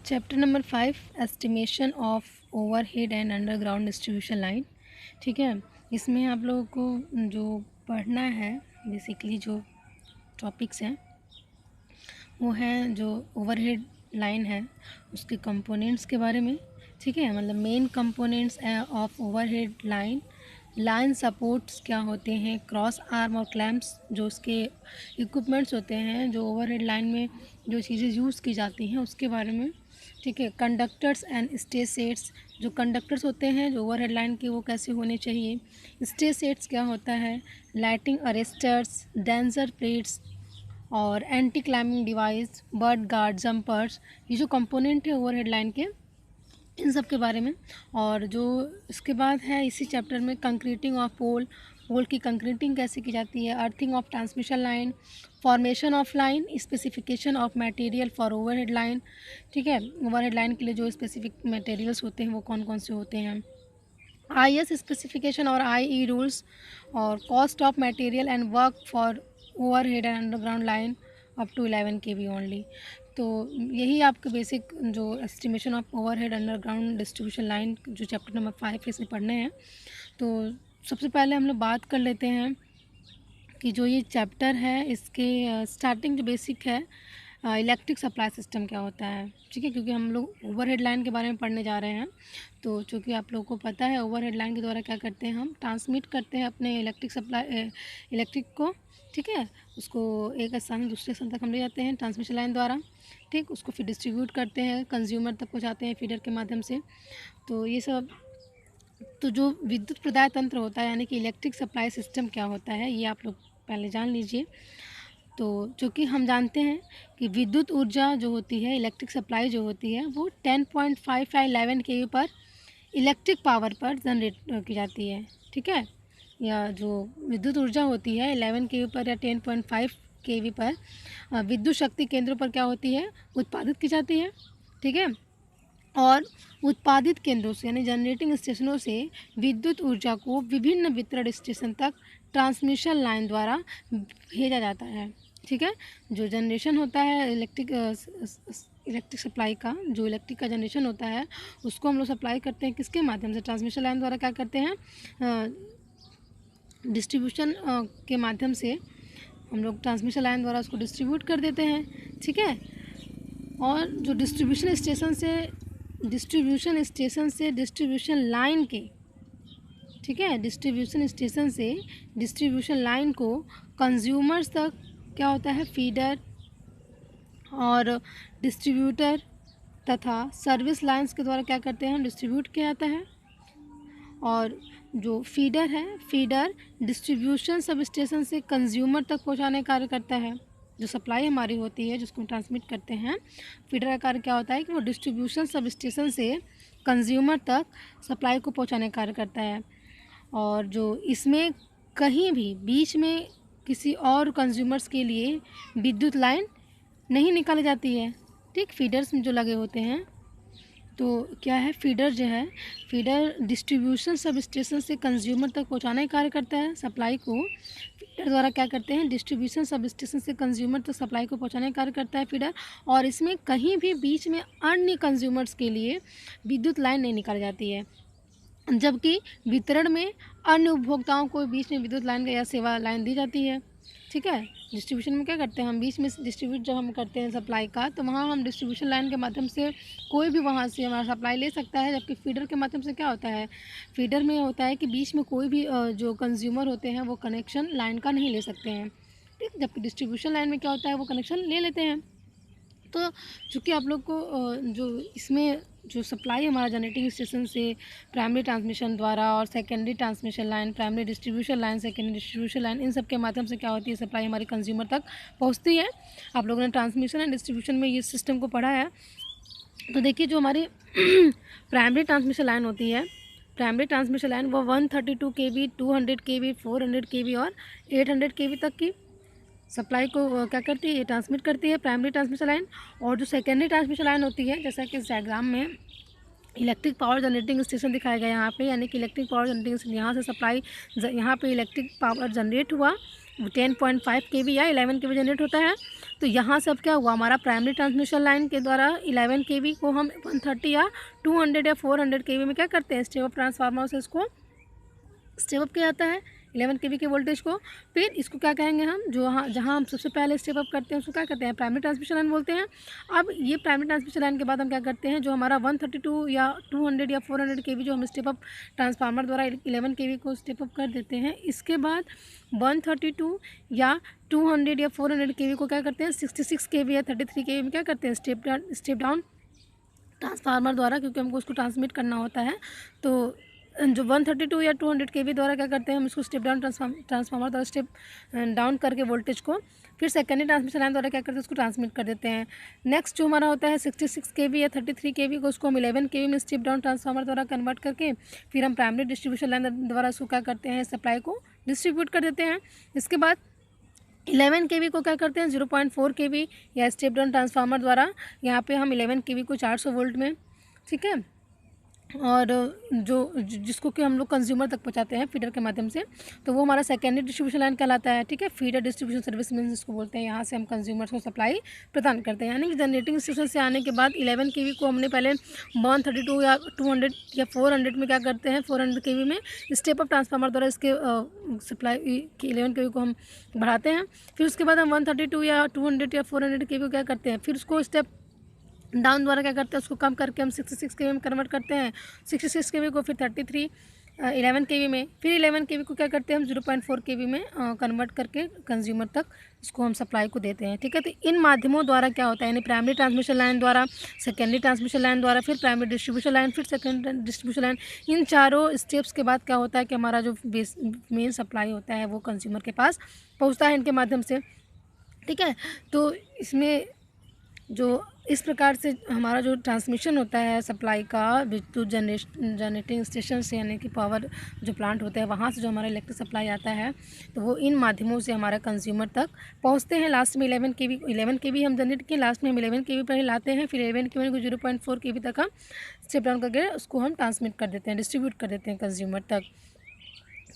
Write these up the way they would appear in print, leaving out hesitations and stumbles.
Chapter number 5 estimation of overhead and underground distribution line. ठीक है, इसमें आप लोगों को जो पढ़ना है बेसिकली जो टॉपिक्स हैं वो हैं जो ओवरहेड लाइन है उसके कंपोनेंट्स के बारे में। ठीक है, मतलब main components of overhead line, line supports क्या होते हैं, क्रॉस आर्म और क्लैम्प्स जो उसके इक्विपमेंट्स होते हैं जो ओवरहेड लाइन में जो चीज़ें यूज़ की जाती हैं उसके बारे में। ठीक है, कंडक्टर्स एंड स्टे सेट्स, जो कंडक्टर्स होते हैं जो ओवरहेड लाइन के वो कैसे होने चाहिए। स्टे सेट्स क्या होता है, लाइटिंग अरेस्टर्स, डेंसर प्लेट्स और anti climbing device, bird guard, jumpers, ये जो कंपोनेंट है ओवरहेड लाइन के इन सब के बारे में। और जो इसके बाद है इसी चैप्टर में कंक्रीटिंग ऑफ पोल, पोल की कंक्रीटिंग कैसे की जाती है, earthing of transmission line, formation of line, specification of material for overhead line. ठीक है, ओवरहेड लाइन के लिए जो स्पेसिफिक मटेरियल्स होते हैं वो कौन कौन से होते हैं, IS स्पेसिफिकेशन और IE रूल्स, और cost of material and work for overhead and underground line up to 11 kV only. तो यही आपके बेसिक जो estimation of overhead underground distribution line जो चैप्टर नंबर 5 इसमें पढ़ने हैं। तो सबसे पहले हम लोग बात कर लेते हैं कि जो ये चैप्टर है इसके स्टार्टिंग जो बेसिक है इलेक्ट्रिक सप्लाई सिस्टम क्या होता है। ठीक है, क्योंकि हम लोग ओवरहेड लाइन के बारे में पढ़ने जा रहे हैं। तो चूँकि आप लोगों को पता है ओवरहेड लाइन के द्वारा क्या करते हैं, हम ट्रांसमिट करते हैं अपने इलेक्ट्रिक को। ठीक है, उसको एक स्थान से दूसरे स्थान तक हम ले जाते हैं ट्रांसमिशन लाइन द्वारा। ठीक, उसको फिर डिस्ट्रीब्यूट करते हैं, कंज्यूमर तक पहुँचाते हैं फीडर के माध्यम से। तो ये सब, तो जो विद्युत प्रदाय तंत्र होता है यानी कि इलेक्ट्रिक सप्लाई सिस्टम क्या होता है ये आप लोग पहले जान लीजिए। तो चूँकि हम जानते हैं कि विद्युत ऊर्जा जो होती है, इलेक्ट्रिक सप्लाई जो होती है वो 10.5511 kV पर इलेक्ट्रिक पावर पर जनरेट की जाती है। ठीक है, या जो विद्युत ऊर्जा होती है 11 kV पर या 10.5 kV पर विद्युत शक्ति केंद्रों पर क्या होती है, उत्पादित की जाती है। ठीक है, और उत्पादित केंद्रों से यानी जनरेटिंग स्टेशनों से विद्युत ऊर्जा को विभिन्न वितरण स्टेशन तक ट्रांसमिशन लाइन द्वारा भेजा जाता है। ठीक है, जो जनरेशन होता है इलेक्ट्रिक सप्लाई का, जो इलेक्ट्रिक का जनरेशन होता है उसको हम लोग सप्लाई करते हैं किसके माध्यम से, ट्रांसमिशन लाइन द्वारा क्या करते हैं, डिस्ट्रीब्यूशन के माध्यम से हम लोग ट्रांसमिशन लाइन द्वारा उसको डिस्ट्रीब्यूट कर देते हैं। ठीक है, और जो डिस्ट्रीब्यूशन डिस्ट्रीब्यूशन लाइन के, ठीक है, डिस्ट्रीब्यूशन स्टेशन से डिस्ट्रीब्यूशन लाइन को कंज्यूमर्स तक क्या होता है, फीडर और डिस्ट्रीब्यूटर तथा सर्विस लाइंस के द्वारा क्या करते हैं, डिस्ट्रीब्यूट किया जाता है। और जो फीडर है, फीडर डिस्ट्रीब्यूशन सब स्टेशन से कंज्यूमर तक पहुंचाने का कार्य करता है। जो सप्लाई हमारी होती है जिसको हम ट्रांसमिट करते हैं, फीडर का कार्य क्या होता है कि वो डिस्ट्रीब्यूशन सब स्टेशन से कंज्यूमर तक सप्लाई को पहुंचाने का कार्य करता है। और जो इसमें कहीं भी बीच में किसी और कंज्यूमर्स के लिए विद्युत लाइन नहीं निकाली जाती है। ठीक, फीडर्स में जो लगे होते हैं, तो क्या है, फीडर जो है, फीडर डिस्ट्रीब्यूशन सब स्टेशन से कंज्यूमर तक पहुंचाने का कार्य करता है। सप्लाई को फीडर द्वारा क्या करते हैं, डिस्ट्रीब्यूशन सब स्टेशन से कंज्यूमर तक सप्लाई को पहुंचाने का कार्य करता है फीडर। और इसमें कहीं भी बीच में अन्य कंज्यूमर्स के लिए विद्युत लाइन नहीं निकाली जाती है। जबकि वितरण में अन्य उपभोक्ताओं को बीच में विद्युत लाइन या सेवा लाइन दी जाती है। ठीक है, डिस्ट्रीब्यूशन में क्या करते हैं, हम बीच में डिस्ट्रीब्यूट जब हम करते हैं सप्लाई का, तो वहाँ हम डिस्ट्रीब्यूशन लाइन के माध्यम से कोई भी वहाँ से हमारा सप्लाई ले सकता है। जबकि फीडर के माध्यम से क्या होता है, फीडर में होता है कि बीच में कोई भी जो कंज्यूमर होते हैं वो कनेक्शन लाइन का नहीं ले सकते हैं। ठीक, जबकि डिस्ट्रीब्यूशन लाइन में क्या होता है, वो कनेक्शन ले लेते हैं। तो चूँकि आप लोग को जो इसमें जो सप्लाई हमारा जनरेटिंग स्टेशन से प्राइमरी ट्रांसमिशन द्वारा और secondary transmission line, primary distribution line, secondary distribution line, इन सब के माध्यम से क्या होती है, सप्लाई हमारी कंज्यूमर तक पहुंचती है। आप लोगों ने ट्रांसमिशन एंड डिस्ट्रीब्यूशन में ये सिस्टम को पढ़ा है। तो देखिए जो हमारी प्राइमरी ट्रांसमिशन लाइन होती है, प्राइमरी ट्रांसमिशन लाइन वो 132 kV, 200 kV, 400 kV और 800 kV तक की सप्लाई को क्या करती है, ये ट्रांसमिट करती है प्राइमरी ट्रांसमिशन लाइन। और जो सेकेंडरी ट्रांसमिशन लाइन होती है, जैसा कि इस डायग्राम में इलेक्ट्रिक पावर जनरेटिंग स्टेशन दिखाया गया यहाँ पे, यानी कि इलेक्ट्रिक पावर जनरेटिंग स्टेशन, यहाँ से सप्लाई, यहाँ पे इलेक्ट्रिक पावर जनरेट हुआ, 10.5 kV या 11 kV जनरेट होता है। तो यहाँ से अब क्या हुआ, हमारा प्राइमरी ट्रांसमिशन लाइन के द्वारा 11 kV को हम 130 या 200 या 400 kV में क्या करते हैं, स्टेप अप ट्रांसफार्मर से इसको स्टेप अप किया जाता है 11 kV के वोल्टेज को। फिर इसको क्या कहेंगे हम, जो जहाँ हम सबसे पहले स्टेप अप करते हैं उसको क्या कहते हैं, प्राइमरी ट्रांसमिशन लाइन बोलते हैं। अब ये प्राइमरी ट्रांसमिशन लाइन के बाद हम क्या करते हैं, जो हमारा 132 या 200 या 400 kV जो हम स्टेप अप ट्रांसफार्मर द्वारा 11 kV को स्टेप अप कर देते हैं, इसके बाद 132 या 200 या 400 kV को क्या करते हैं 66 kV या 33 kV में क्या करते हैं स्टेप डाउन ट्रांसफार्मर द्वारा, क्योंकि हमको उसको ट्रांसमिट करना होता है। तो जो 132 या 200 kV द्वारा क्या करते हैं, हम इसको स्टेप डाउन ट्रांसफार्मर द्वारा स्टेप डाउन करके वोल्टेज को फिर सेकेंडरी ट्रांसमिशन लाइन द्वारा क्या करते हैं, उसको ट्रांसमिट कर देते हैं। नेक्स्ट जो हमारा होता है 66 kV या 33 kV को उसको हम 11 kV में स्टेप डाउन ट्रांसफार्मर द्वारा कन्वर्ट करके फिर हम प्राइमरी डिस्ट्रीब्यूशन लाइन द्वारा उसको क्या करते हैं, सप्लाई को डिस्ट्रीब्यूट कर देते हैं। इसके बाद 11 kV को क्या करते हैं 0.4 kV या स्टेप डाउन ट्रांसफार्मर द्वारा, यहाँ पे हम 11 kV को 400 वोल्ट में, ठीक है, और जिसको कि हम लोग कंज्यूमर तक पहुंचाते हैं फीडर के माध्यम से, तो वो हमारा सेकेंडरी डिस्ट्रीब्यूशन लाइन कहलाता है, ठीक है। फीडर डिस्ट्रीब्यूशन सर्विस मीन्स इसको बोलते हैं, यहाँ से हम कंज्यूमर्स को सप्लाई प्रदान करते हैं। यानी कि जनरेटिंग स्टेशन से आने के बाद 11 kV को हमने पहले 132 या 200 या 400 में क्या करते हैं 400 kV में स्टेप अप ट्रांसफार्मर द्वारा इसके सप्लाई की 11 kV को हम बढ़ाते हैं। फिर उसके बाद हम 132 या 200 या 400 kV को क्या करते हैं, फिर उसको स्टेप डाउन द्वारा क्या करते हैं, उसको कम करके हम 66 kV में कन्वर्ट करते हैं। 66 kV को फिर 33 11 kV में, फिर 11 kV को क्या करते हैं हम 0.4 kV में कन्वर्ट करके कंज्यूमर तक इसको हम सप्लाई को देते हैं, ठीक है। तो इन माध्यमों द्वारा क्या होता है, यानी प्राइमरी ट्रांसमिशन लाइन द्वारा, सेकेंडरी ट्रांसमिशन लाइन द्वारा, फिर प्राइमरी डिस्ट्रीब्यूशन लाइन, फिर सेकेंडरी डिस्ट्रीब्यूशन लाइन, इन चारों स्टेप्स के बाद क्या होता है कि हमारा जो मेन सप्लाई होता है वो कंज्यूमर के पास पहुँचता है इनके माध्यम से, ठीक है। तो इसमें जो इस प्रकार से हमारा जो ट्रांसमिशन होता है सप्लाई का विद्युत जनरेटिंग स्टेशन से, यानी कि पावर जो प्लांट होते हैं वहाँ से जो हमारा इलेक्ट्रिक सप्लाई आता है, तो वो इन माध्यमों से हमारे कंज्यूमर तक पहुँचते हैं। लास्ट में 11 kV हम जनरेट किए, लास्ट में हम 11 kV पर ही लाते हैं, फिर 11 kV को 0.4 kV तक हम स्टेप डाउन करके उसको हम ट्रांसमिट कर देते हैं, डिस्ट्रीब्यूट कर देते हैं कंज्यूमर तक,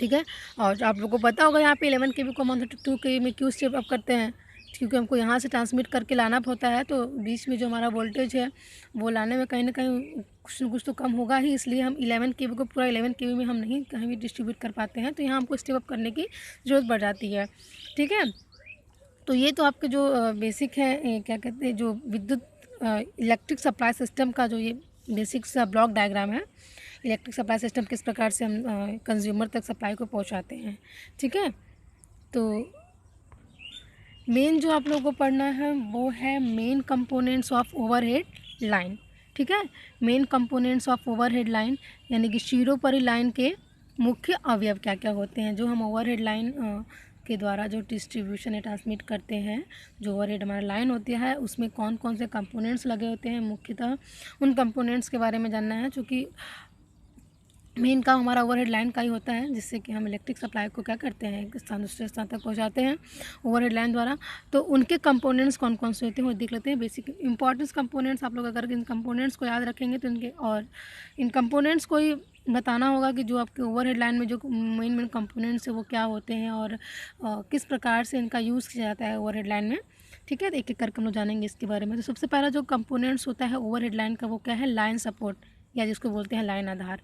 ठीक है। और आप लोगों को पता होगा यहाँ पे 11 kV को 132 kV में क्यों स्टेप अप करते हैं, क्योंकि हमको यहाँ से ट्रांसमिट करके लाना होता है, तो बीच में जो हमारा वोल्टेज है वो लाने में कहीं ना कहीं कुछ न कुछ तो कम होगा ही, इसलिए हम 11 kV को पूरा 11 kV में हम नहीं कहीं भी डिस्ट्रीब्यूट कर पाते हैं, तो यहाँ हमको स्टेप अप करने की ज़रूरत बढ़ जाती है, ठीक है। तो ये तो आपके जो बेसिक है क्या कहते हैं, जो विद्युत इलेक्ट्रिक सप्लाई सिस्टम का जो ये बेसिक सा ब्लॉक डायग्राम है, इलेक्ट्रिक सप्लाई सिस्टम किस प्रकार से हम कंज्यूमर तक सप्लाई को पहुँचाते हैं, ठीक है। तो मेन जो आप लोगों को पढ़ना है वो है main components of overhead line, ठीक है। Main components of overhead line यानी कि शीरोपरि लाइन के मुख्य अवयव क्या क्या होते हैं, जो हम ओवरहेड लाइन के द्वारा जो डिस्ट्रीब्यूशन या ट्रांसमिट करते हैं, जो ओवरहेड हमारा लाइन होती है उसमें कौन कौन से कंपोनेंट्स लगे होते हैं, मुख्यतः उन कंपोनेंट्स के बारे में जानना है, चूँकि मेन काम हमारा ओवरहेड लाइन का ही होता है, जिससे कि हम इलेक्ट्रिक सप्लाई को क्या करते हैं एक स्थान दूसरे स्थान तक पहुंचाते हैं ओवरहेड लाइन द्वारा। तो उनके कंपोनेंट्स कौन कौन से होते हैं वो देख लेते हैं। बेसिक इंपॉर्टेंस कंपोनेंट्स आप लोग अगर इन कंपोनेंट्स को याद रखेंगे तो इनके, और इन कंपोनेंट्स को ही बताना होगा कि जो आपके ओवरहेड लाइन में जो मेन कंपोनेंट्स है वो क्या होते हैं और किस प्रकार से इनका यूज़ किया जाता है ओवरहेड लाइन में, ठीक है। एक एक करके हम लोग जानेंगे इसके बारे में। तो सबसे पहला जो कंपोनेंट्स होता है ओवरहेड लाइन का वो क्या है, लाइन सपोर्ट या जिसको बोलते हैं लाइन आधार,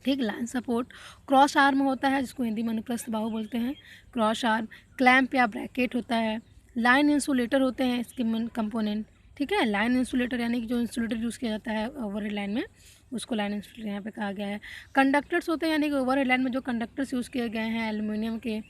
ठीक। लाइन सपोर्ट क्रॉस आर्म होता है जिसको हिंदी में अनुप्रस्थ बाहु बोलते हैं, क्रॉस आर्म, क्लैंप या ब्रैकेट होता है, लाइन इंसुलेटर होते हैं इसके कंपोनेंट, ठीक है। लाइन इंसुलेटर यानी कि जो इंसुलेटर यूज़ किया जाता है ओवरहेड लाइन में उसको लाइन इंसुलेटर यहाँ पे कहा गया है। कंडक्टर्स होते हैं यानी कि ओवरहेड लाइन में जो कंडक्टर्स यूज़ किए गए हैं एल्युमिनियम के,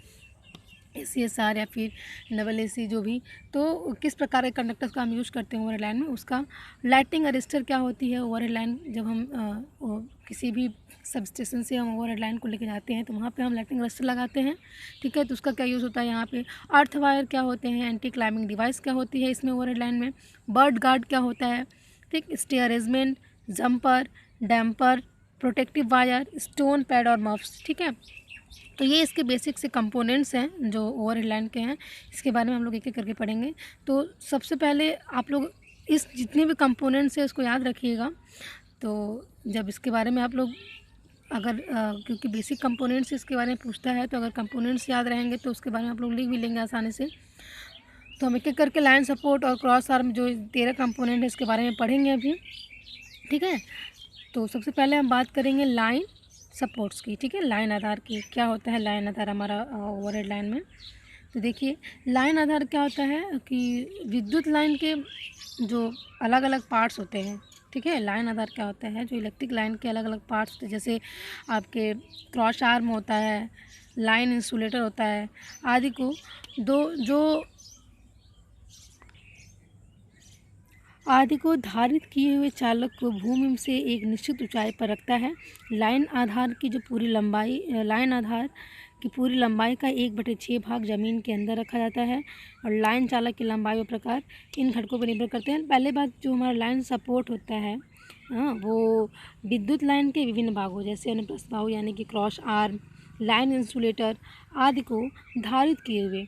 ACSR या फिर AC जो भी, तो किस प्रकार के कंडक्टर्स का हम यूज़ करते हैं ओवरहेड लाइन में उसका। लाइटिंग अरेस्टर क्या होती है ओवरहेड लाइन, जब हम किसी भी सब स्टेशन से हम ओवरहेड लाइन को लेके जाते हैं तो वहाँ पे हम लाइटिंग अरेस्टर लगाते हैं, ठीक है। तो उसका क्या यूज़ होता है यहाँ पे। अर्थ वायर क्या होते हैं, एंटी क्लाइंबिंग डिवाइस क्या होती है इसमें ओवरहेड लाइन में, बर्ड गार्ड क्या होता है, ठीक, stay arrangement, jumper, damper, protective wire, stone pad और मफ्स, ठीक है। तो ये इसके बेसिक से कंपोनेंट्स हैं जो ओवरहेड लाइन के हैं, इसके बारे में हम लोग एक एक करके पढ़ेंगे। तो सबसे पहले आप लोग इस जितने भी कंपोनेंट्स हैं उसको याद रखिएगा। तो जब इसके बारे में आप लोग अगर क्योंकि बेसिक कंपोनेंट्स इसके बारे में पूछता है, तो अगर कंपोनेंट्स याद रहेंगे तो उसके बारे में आप लोग लिख भी लेंगे आसानी से। तो हम एक एक करके लाइन सपोर्ट और क्रॉस आर्म जो 13 कंपोनेंट है इसके बारे में पढ़ेंगे अभी, ठीक है। तो सबसे पहले हम बात करेंगे लाइन सपोर्ट्स की, ठीक है, लाइन आधार की। क्या होता है लाइन आधार हमारा ओवरहेड लाइन में? तो देखिए लाइन आधार क्या होता है कि विद्युत लाइन के जो अलग अलग पार्ट्स होते हैं, ठीक है। लाइन आधार क्या होता है? जो इलेक्ट्रिक लाइन के अलग अलग पार्ट्स होते हैं, जैसे आपके क्रॉस आर्म होता है, लाइन इंसुलेटर होता है आदि को धारित किए हुए चालक को भूमि से एक निश्चित ऊंचाई पर रखता है। लाइन आधार की पूरी लंबाई का 1/6 भाग जमीन के अंदर रखा जाता है। और लाइन चालक की लंबाई और प्रकार इन घटकों पर निर्भर करते हैं। पहले बात, जो हमारा लाइन सपोर्ट होता है वो विद्युत लाइन के विभिन्न भागों जैसे अनुप्रस्थ बाहु यानी कि क्रॉस आर्म, लाइन इंसुलेटर आदि को धारित किए हुए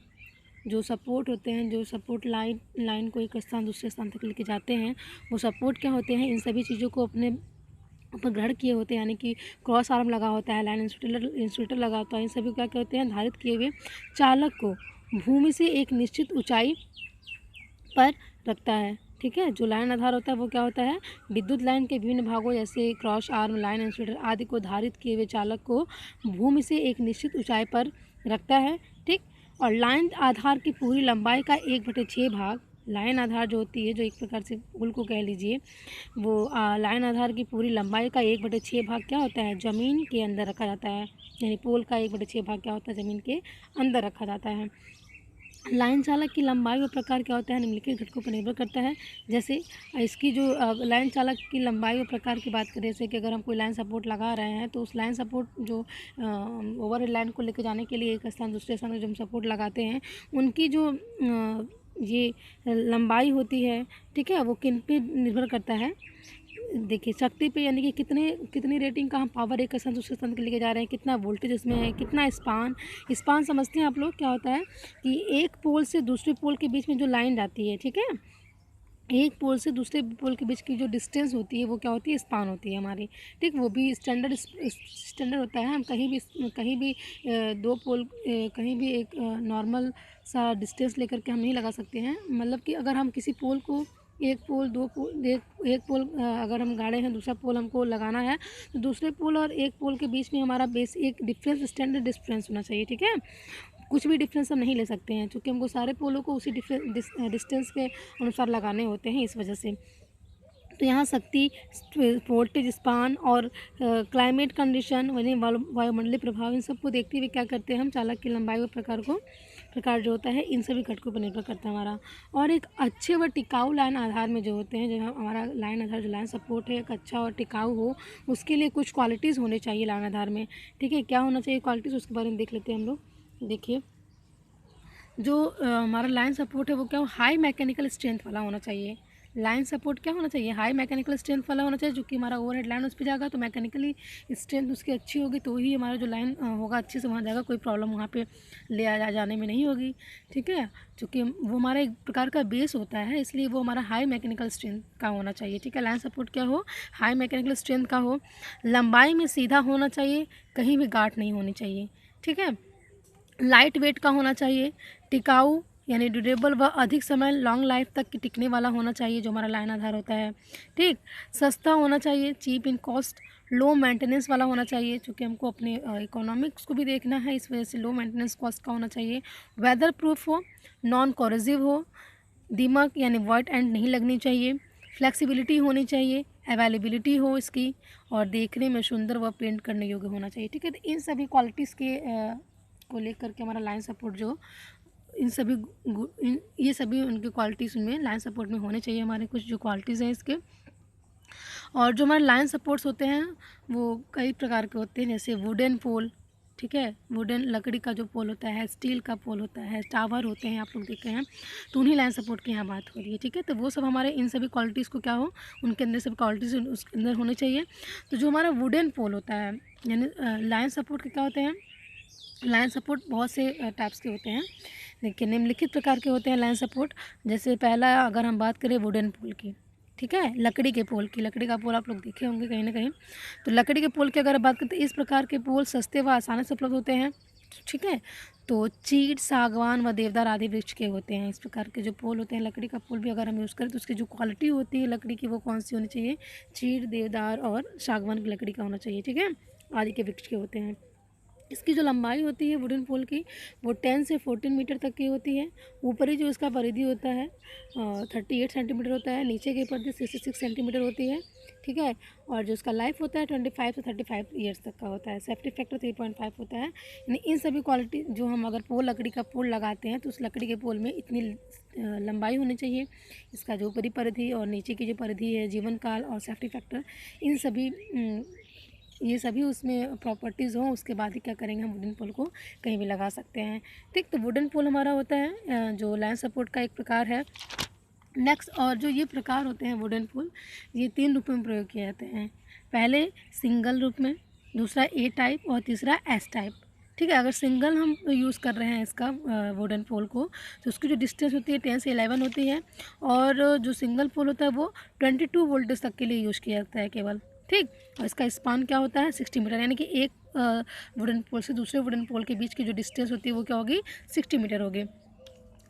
जो सपोर्ट होते हैं, जो सपोर्ट लाइन को एक स्थान दूसरे स्थान तक लेके जाते हैं, वो सपोर्ट क्या होते हैं? इन सभी चीज़ों को अपने ऊपर ग्रहण किए होते हैं, यानी कि क्रॉस आर्म लगा होता है, लाइन इंसुलेटर लगा होता है, इन सभी को क्या कहते हैं? धारित किए हुए चालक को भूमि से एक निश्चित ऊंचाई पर रखता है, ठीक है। जो लाइन आधार होता है वो क्या होता है? विद्युत लाइन के विभिन्न भागों जैसे क्रॉस आर्म, लाइन इंसुलेटर आदि को धारित किए हुए चालक को भूमि से एक निश्चित ऊंचाई पर रखता है, ठीक। और लाइन आधार की पूरी लंबाई का 1/6 भाग, लाइन आधार जो होती है, जो एक प्रकार से पुल को कह लीजिए, वो लाइन आधार की पूरी लंबाई का 1/6 भाग क्या होता है? ज़मीन के अंदर रखा जाता है। यानी पोल का 1/6 भाग क्या होता है? ज़मीन के अंदर रखा जाता है। लाइन चालक की लंबाई और प्रकार क्या होता है? निम्नलिखित घटकों पर निर्भर करता है। जैसे इसकी जो लाइन चालक की लंबाई और प्रकार की बात करें, जैसे कि अगर हम कोई लाइन सपोर्ट लगा रहे हैं तो उस लाइन सपोर्ट जो ओवरहेड लाइन को लेकर जाने के लिए एक स्थान दूसरे स्थान में जो हम सपोर्ट लगाते हैं, उनकी जो ये लंबाई होती है, ठीक है, वो किन पे निर्भर करता है? देखिए शक्ति पे, यानी कि कितनी रेटिंग का हम पावर एक स्थान दूसरे स्थान के लेके जा रहे हैं, कितना वोल्टेज इसमें है, कितना स्पान समझते हैं आप लोग? क्या होता है कि एक पोल से दूसरे पोल के बीच में जो लाइन जाती है, ठीक है, एक पोल से दूसरे पोल के बीच की जो डिस्टेंस होती है वो क्या होती है? स्पान होती है हमारी, ठीक। वो भी स्टैंडर्ड होता है। हम कहीं भी दो पोल कहीं भी एक नॉर्मल सा डिस्टेंस लेकर के हम नहीं लगा सकते हैं। मतलब कि अगर हम किसी पोल को एक पोल अगर हम गाड़े हैं, दूसरा पोल हमको लगाना है, तो दूसरे पोल और एक पोल के बीच में हमारा बेस एक डिफरेंस, स्टैंडर्ड डिफरेंस होना चाहिए, ठीक है। कुछ भी डिफरेंस हम नहीं ले सकते हैं, क्योंकि हमको सारे पोलों को उसी डिस्टेंस के अनुसार लगाने होते हैं, इस वजह से। तो यहाँ शक्ति, वोल्टेज, स्पान और क्लाइमेट कंडीशन यानी वायुमंडलीय प्रभाव, इन सबको देखते हुए क्या करते हैं हम? चालक की लंबाई और प्रकार जो होता है इन सभी घटकों पर निर्भर करता है हमारा। और एक अच्छे व टिकाऊ लाइन आधार में जो होते हैं, जो हमारा लाइन आधार, जो लाइन सपोर्ट है, एक अच्छा और टिकाऊ हो, उसके लिए कुछ क्वालिटीज़ होने चाहिए लाइन आधार में, ठीक है। क्या होना चाहिए क्वालिटीज़? उसके बारे में देख लेते हैं हम लोग। देखिए जो हमारा लाइन सपोर्ट है वो क्या हो? हाई मैकेनिकल स्ट्रेंथ वाला होना चाहिए। लाइन सपोर्ट क्या होना चाहिए? हाई मैकेनिकल स्ट्रेंथ वाला होना चाहिए। जो कि हमारा ओवरहेड लाइन उस पर जाएगा तो मैकेनिकली स्ट्रेंथ उसकी अच्छी होगी, तो ही हमारा जो लाइन होगा अच्छे से वहाँ जाएगा, कोई प्रॉब्लम वहाँ पे ले आ जाने में नहीं होगी, ठीक है। चूँकि वो हमारा एक प्रकार का बेस होता है, इसलिए वो हमारा हाई मैकेनिकल स्ट्रेंथ का होना चाहिए, ठीक है। लाइन सपोर्ट क्या हो? हाई मैकेनिकल स्ट्रेंथ का हो। लंबाई में सीधा होना चाहिए, कहीं भी गांठ नहीं होनी चाहिए, ठीक है। लाइट वेट का होना चाहिए। टिकाऊ यानी ड्यूरेबल व अधिक समय लॉन्ग लाइफ तक की टिकने वाला होना चाहिए, जो हमारा लाइन आधार होता है, ठीक। सस्ता होना चाहिए, cheap in cost. Low maintenance वाला होना चाहिए, क्योंकि हमको अपने इकोनॉमिक्स को भी देखना है, इस वजह से लो मेंटेनेंस कॉस्ट का होना चाहिए। वेदर प्रूफ हो, नॉन कोरोसिव हो, दीमक यानी वॉइड एंड नहीं लगनी चाहिए। फ्लेक्सिबिलिटी होनी चाहिए, अवेलेबिलिटी हो इसकी, और देखने में सुंदर व पेंट करने योग्य होना चाहिए, ठीक है। तो इन सभी क्वालिटीज़ के को लेकर के हमारा लाइन सपोर्ट जो ये सभी उनकी क्वालिटीज़ उनमें लाइन सपोर्ट में होने चाहिए। हमारे कुछ जो क्वालिटीज़ हैं इसके। और जो हमारे लाइन सपोर्ट्स होते हैं वो कई प्रकार के होते हैं, जैसे वुडन पोल, ठीक है, वुडन लकड़ी का जो पोल होता है, स्टील का पोल होता है, टावर होते हैं, आप लोग देखे हैं, तो उन्हीं लाइन सपोर्ट की यहाँ बात हो रही है, ठीक है। तो वो सब हमारे इन सभी क्वालिटीज़ को क्या हो, उनके अंदर सब क्वालिटीज़ उसके अंदर होने चाहिए। तो जो हमारा वुडन पोल होता है, यानी लाइन सपोर्ट के क्या होते हैं? लाइन सपोर्ट बहुत से टाइप्स के होते हैं, लेकिन निम्नलिखित प्रकार के होते हैं लाइन सपोर्ट। जैसे पहला अगर हम बात करें वुडन पोल की, ठीक है, लकड़ी के पोल की, लकड़ी का पोल आप लोग देखे होंगे कहीं ना कहीं। तो लकड़ी के पोल की अगर बात करते हैं, इस प्रकार के पोल सस्ते व आसानी से उपलब्ध होते हैं। ठीक है, तो चीड़, सागवान व देवदार आदि वृक्ष के होते हैं। इस प्रकार के जो पोल होते हैं, लकड़ी का पोल भी अगर हम यूज़ करें तो उसकी जो क्वालिटी होती है लकड़ी की वो कौन सी होनी चाहिए, चीड़, देवदार और सागवान की लकड़ी का होना चाहिए। ठीक है, आदि के वृक्ष के होते हैं। इसकी जो लंबाई होती है वुडन पोल की वो 10 से 14 मीटर तक की होती है। ऊपरी जो इसका परिधि होता है 38 सेंटीमीटर होता है, नीचे की परिधि 66 सेंटीमीटर होती है। ठीक है, और जो इसका लाइफ होता है 25 से 35 ईयर्स तक का होता है। सेफ्टी फैक्टर 3.5 होता है। यानी इन सभी क्वालिटी जो हम अगर पोल, लकड़ी का पोल लगाते हैं तो उस लकड़ी के पोल में इतनी लंबाई होनी चाहिए। इसका जो ऊपरी परिधि और नीचे की जो परिधि है, जीवन काल और सेफ्टी फैक्टर, इन सभी ये सभी उसमें प्रॉपर्टीज़ हों, उसके बाद ही क्या करेंगे, हम वुडन पोल को कहीं भी लगा सकते हैं। ठीक, तो वुडन पोल हमारा होता है जो लैंड सपोर्ट का एक प्रकार है। नेक्स्ट, और जो ये प्रकार होते हैं वुडन पोल, ये 3 रूप में प्रयोग किए जाते हैं। पहले सिंगल रूप में, दूसरा ए टाइप और तीसरा एस टाइप। ठीक है, अगर सिंगल हम यूज़ कर रहे हैं इसका वुडन पोल को, तो उसकी जो डिस्टेंस होती है 10 से 11 होती है। और जो सिंगल पोल होता है वो 22 वोल्टेज तक के लिए यूज़ किया जाता है केवल। ठीक, और इसका स्पान क्या होता है 60 मीटर, यानी कि एक वुडन पोल से दूसरे वुडन पोल के बीच की जो डिस्टेंस होती है वो क्या होगी, 60 मीटर होगी।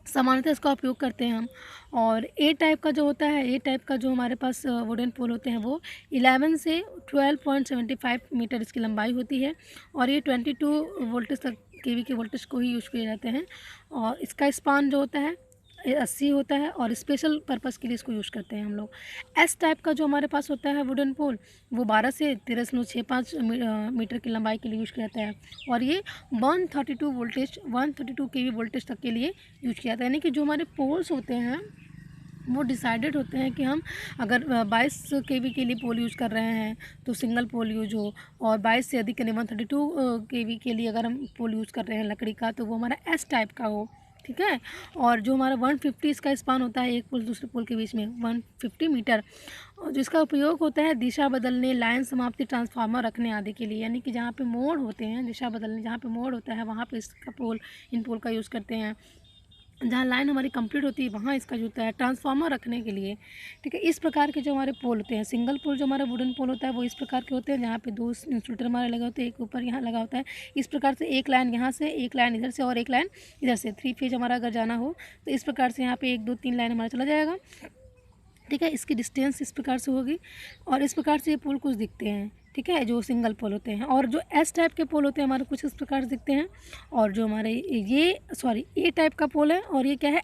सामान्यतः इसका उपयोग करते हैं हम। और ए टाइप का जो होता है, ए टाइप का जो हमारे पास वुडन पोल होते हैं वो 11 से 12.75 मीटर इसकी लंबाई होती है। और ये 22 वोल्टेज तक केवी के वोल्टेज को ही यूज किए जाते हैं। और इसका स्पान जो होता है 80 होता है, और स्पेशल पर्पज़ के लिए इसको यूज़ करते हैं हम लोग। एस टाइप का जो हमारे पास होता है वुडन पोल, वो 12 से 13.65 मीटर की लंबाई के लिए यूज़ किया जाता है। और ये 132 केवी वोल्टेज तक के लिए यूज किया जाता है। यानी कि जो हमारे पोल्स होते हैं वो डिसाइडेड होते हैं कि हम अगर 22 केवी के लिए पोल यूज़ कर रहे हैं तो सिंगल पोल यूज हो, और 22 से अधिक यानी 132 केवी के लिए अगर हम पोल यूज़ कर रहे हैं लकड़ी का तो वो हमारा एस टाइप का हो। ठीक है, और जो हमारा 150 इसका स्पान होता है एक पोल दूसरे पोल के बीच में 150 मीटर, और जिसका उपयोग होता है दिशा बदलने, लाइन समाप्ति, ट्रांसफार्मर रखने आदि के लिए। यानी कि जहाँ पे मोड़ होते हैं, दिशा बदलने जहाँ पे मोड़ होता है वहाँ पे इसका पोल, इन पोल का यूज़ करते हैं। जहाँ लाइन हमारी कंप्लीट होती है वहाँ इसका जो होता है ट्रांसफार्मर रखने के लिए। ठीक है, इस प्रकार के जो हमारे पोल होते हैं, सिंगल पोल जो हमारा वुडन पोल होता है वो इस प्रकार के होते हैं, जहाँ पे 2 इंसुलेटर हमारे लगे होते हैं, एक ऊपर यहाँ लगा होता है। इस प्रकार से एक लाइन यहाँ से, एक लाइन इधर से और एक लाइन इधर से, 3 फेज हमारा अगर जाना हो तो इस प्रकार से यहाँ पे 1 2 3 लाइन हमारा चला जाएगा। ठीक है, इसकी डिस्टेंस इस प्रकार से होगी, और इस प्रकार से ये पोल कुछ दिखते हैं। ठीक है, जो सिंगल पोल होते हैं। और जो एस टाइप के पोल होते हैं हमारे कुछ इस प्रकार से दिखते हैं। और जो हमारे ये ए टाइप का पोल है, और ये क्या है,